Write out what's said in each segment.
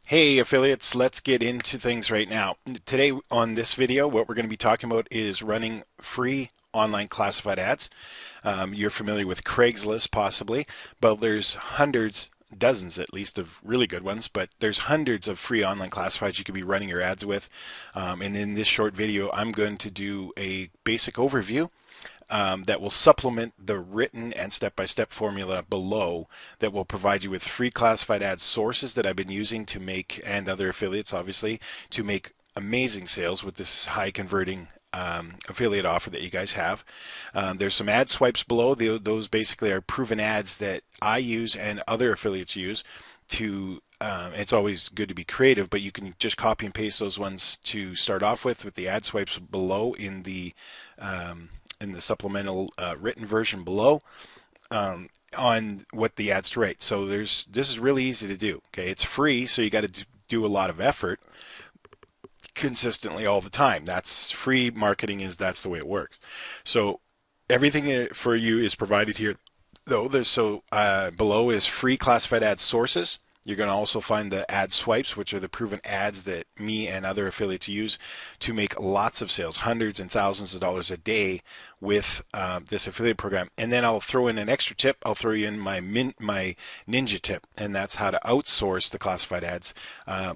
Hey affiliates, let's get into things right now. Today on this video, what we're going to be talking about is running free online classified ads. You're familiar with Craigslist possibly, but there's hundreds, dozens at least of really good ones, but there's hundreds of free online classifieds you could be running your ads with. And in this short video, I'm going to do a basic overview that will supplement the written and step-by-step formula below that will provide you with free classified ad sources that I've been using to make, and other affiliates obviously, to make amazing sales with this high converting affiliate offer that you guys have. There's some ad swipes below. Those basically are proven ads that I use and other affiliates use to it's always good to be creative, but you can just copy and paste those ones to start off with the ad swipes below in the supplemental written version below on what the ads to write. So this is really easy to do. Okay, it's free, so you got to do a lot of effort consistently all the time. That's free marketing, that's the way it works. So everything for you is provided here. Though below is free classified ad sources. You're going to also find the ad swipes, which are the proven ads that me and other affiliates use to make lots of sales, hundreds and thousands of dollars a day with this affiliate program. And then I'll throw in an extra tip. I'll throw you in my ninja tip, and that's how to outsource the classified ads,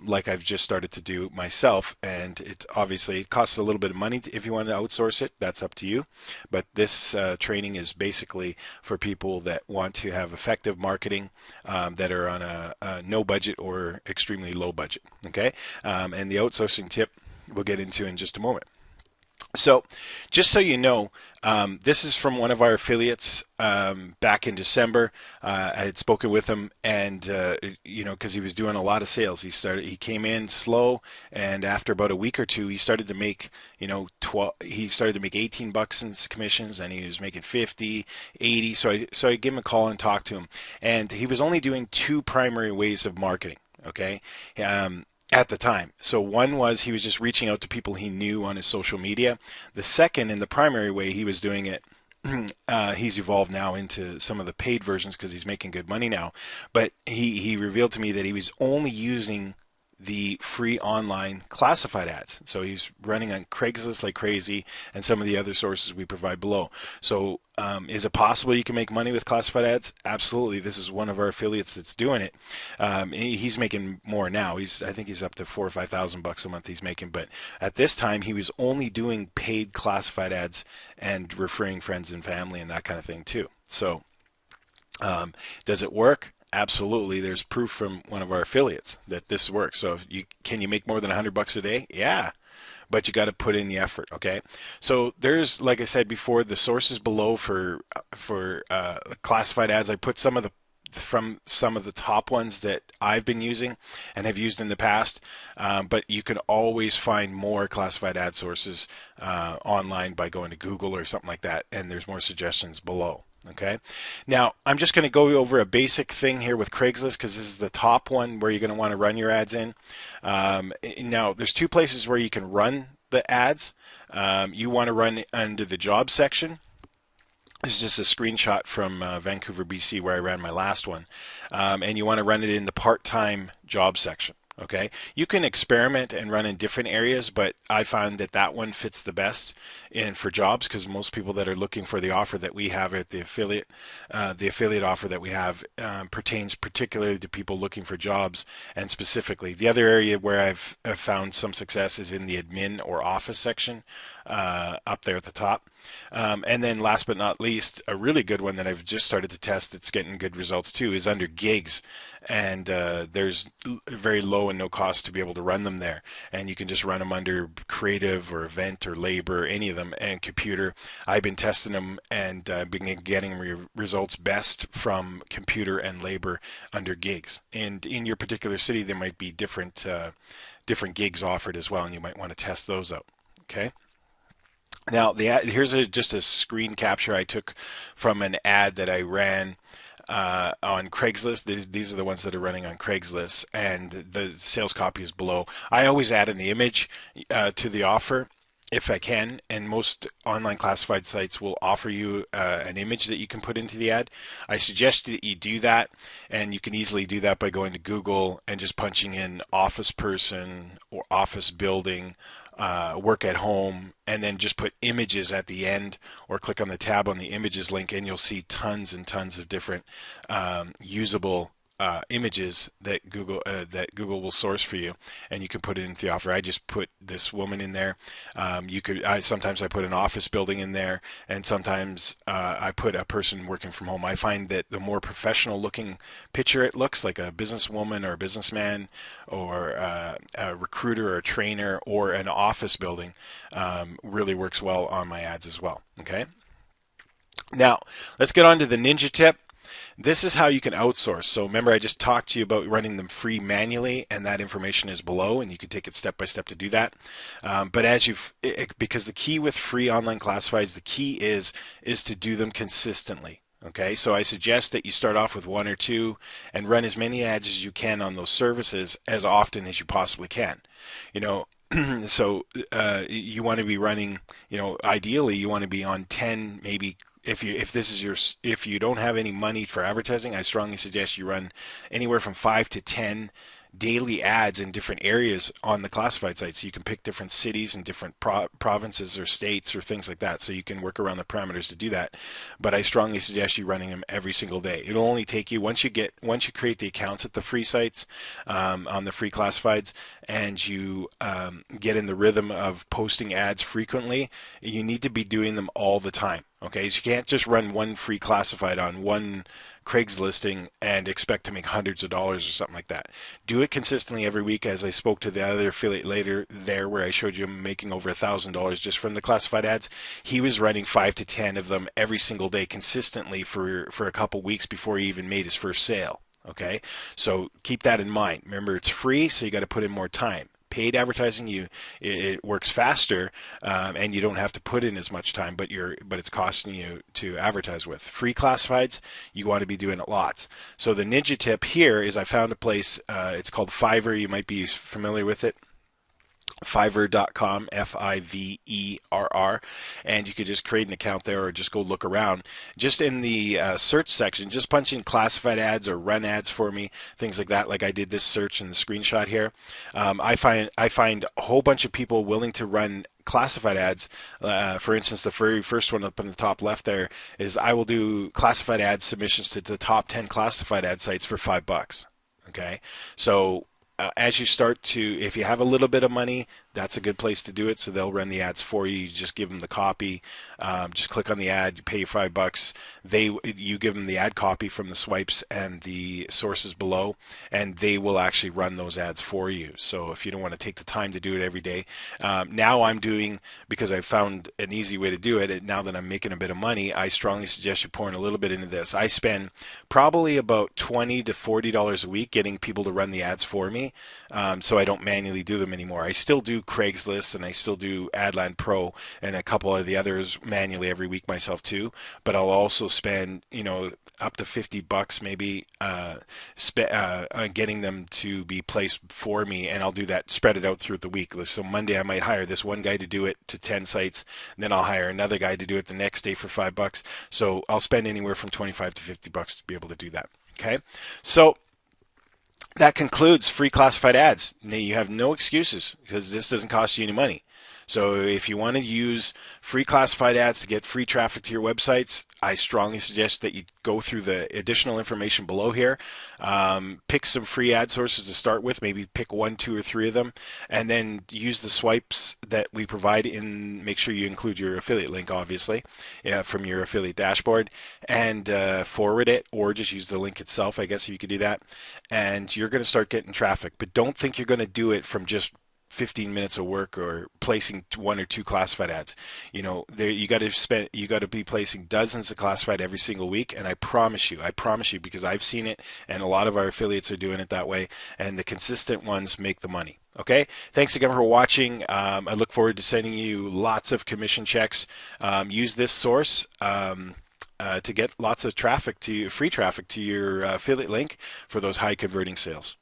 like I've just started to do myself. And it obviously costs a little bit of money if you want to outsource it. That's up to you. But this training is basically for people that want to have effective marketing, that are on a no budget or extremely low budget. Okay, and the outsourcing tip we'll get into in just a moment. So, just so you know, this is from one of our affiliates back in December. I had spoken with him, and because he was doing a lot of sales. He came in slow, and after about a week or two, he started to make, he started to make 18 bucks in commissions, and he was making 50, 80. So I gave him a call and talked to him, and he was only doing two primary ways of marketing. Okay. At the time. So one was he was just reaching out to people he knew on his social media. The second, in the primary way he was doing it, he's evolved now into some of the paid versions because he's making good money now. But he revealed to me that he was only using the free online classified ads. So he's running on Craigslist like crazy and some of the other sources we provide below. So is it possible you can make money with classified ads? Absolutely. This is one of our affiliates that's doing it. He's making more now. I think he's up to $4,000 or $5,000 a month he's making. But at this time, he was only doing paid classified ads and referring friends and family and that kind of thing too. So does it work? Absolutely. There's proof from one of our affiliates that this works. So can you make more than $100 a day? Yeah, but you got to put in the effort. Okay. So there's, like I said before, the sources below for classified ads. I put some of the top ones that I've been using and have used in the past, but you can always find more classified ad sources online by going to Google or something like that, and there's more suggestions below. Okay. Now, I'm just going to go over a basic thing here with Craigslist because this is the top one where you're going to want to run your ads in. Now, there's two places where you can run the ads. You want to run under the job section. This is just a screenshot from Vancouver, BC, where I ran my last one. And you want to run it in the part-time job section. Okay, you can experiment and run in different areas, but I found that one fits the best in for jobs because most people that are looking for the offer that we have at the affiliate offer that we have pertains particularly to people looking for jobs. And specifically, the other area where I've found some success is in the admin or office section up there at the top. And then last but not least, a really good one that I've just started to test that's getting good results too is under gigs. And there's very low and no cost to be able to run them there. And you can just run them under creative or event or labor, any of them, and computer. I've been testing them and been getting results best from computer and labor under gigs. And in your particular city, there might be different gigs offered as well, and you might want to test those out. Okay. Now, here's just a screen capture I took from an ad that I ran on Craigslist. These are the ones that are running on Craigslist, and the sales copy is below. I always add an image to the offer if I can, and most online classified sites will offer you an image that you can put into the ad. I suggest that you do that, and you can easily do that by going to Google and just punching in office person or office building, work at home, and then just put images at the end, or click on the tab on the images link, and you'll see tons and tons of different usable images that Google will source for you, and you can put it into the offer. I just put this woman in there. Sometimes I put an office building in there, and sometimes I put a person working from home. I find that the more professional looking picture it looks, like a businesswoman or a businessman or a recruiter or a trainer or an office building, really works well on my ads as well. Okay. Now let's get on to the ninja tip. This is how you can outsource. So remember, I just talked to you about running them free manually, and that information is below, and you can take it step by step to do that. But because the key with free online classifieds, the key is to do them consistently. Okay, so I suggest that you start off with 1 or 2 and run as many ads as you can on those services as often as you possibly can. You know, so you want to be running, ideally you want to be on 10, maybe. If you don't have any money for advertising, I strongly suggest you run anywhere from 5 to 10 daily ads in different areas on the classified site. So you can pick different cities and different provinces or states or things like that. So you can work around the parameters to do that. But I strongly suggest you running them every single day. It'll only take you, once you create the accounts at the free sites, on the free classifieds, and you get in the rhythm of posting ads frequently, you need to be doing them all the time. Okay, so you can't just run one free classified on one Craigslisting and expect to make hundreds of dollars or something like that. Do it consistently every week, as I spoke to the other affiliate later there, where I showed you him making over $1,000 just from the classified ads. He was running 5 to 10 of them every single day consistently for a couple weeks before he even made his first sale. Okay, so keep that in mind. Remember, it's free, so you got to put in more time. Paid advertising, it works faster, and you don't have to put in as much time, but it's costing you to advertise with. Free classifieds, you want to be doing it lots. So the ninja tip here is I found a place, it's called Fiverr. You might be familiar with it. Fiverr.com, Fiverr, and you could just create an account there or just go look around. Just in the search section, just punch in classified ads or run ads for me, things like that, like I did this search in the screenshot here. I find a whole bunch of people willing to run classified ads. For instance, the very first one up in the top left there is I will do classified ad submissions to the top 10 classified ad sites for $5. Okay, so as you start to, if you have a little bit of money, that's a good place to do it. So they'll run the ads for you. You just give them the copy. Just click on the ad. You pay your $5. You give them the ad copy from the swipes and the sources below, and they will actually run those ads for you. So if you don't want to take the time to do it every day, now I'm doing, because I found an easy way to do it. Now that I'm making a bit of money, I strongly suggest you pouring a little bit into this. I spend probably about $20 to $40 a week getting people to run the ads for me, so I don't manually do them anymore. I still do Craigslist, and I still do Adland Pro and a couple of the others manually every week myself too, but I'll also spend up to $50 maybe getting them to be placed for me, and I'll do that, spread it out through the week. So Monday I might hire this one guy to do it to 10 sites, and then I'll hire another guy to do it the next day for $5. So I'll spend anywhere from $25 to $50 to be able to do that. Okay, so that concludes free classified ads. Now you have no excuses, because this doesn't cost you any money. So if you want to use free classified ads to get free traffic to your websites, I strongly suggest that you go through the additional information below here. Pick some free ad sources to start with, maybe pick 1, 2, or 3 of them, and then use the swipes that we provide in. Make sure you include your affiliate link, obviously, from your affiliate dashboard, and forward it, or just use the link itself. I guess you could do that, and you're going to start getting traffic. But don't think you're going to do it from just 15 minutes of work or placing 1 or 2 classified ads. You got to be placing dozens of classified every single week, and I promise you, because I've seen it, and a lot of our affiliates are doing it that way, and the consistent ones make the money. Okay, thanks again for watching. I look forward to sending you lots of commission checks. Use this source to get lots of traffic, free traffic to your affiliate link for those high converting sales.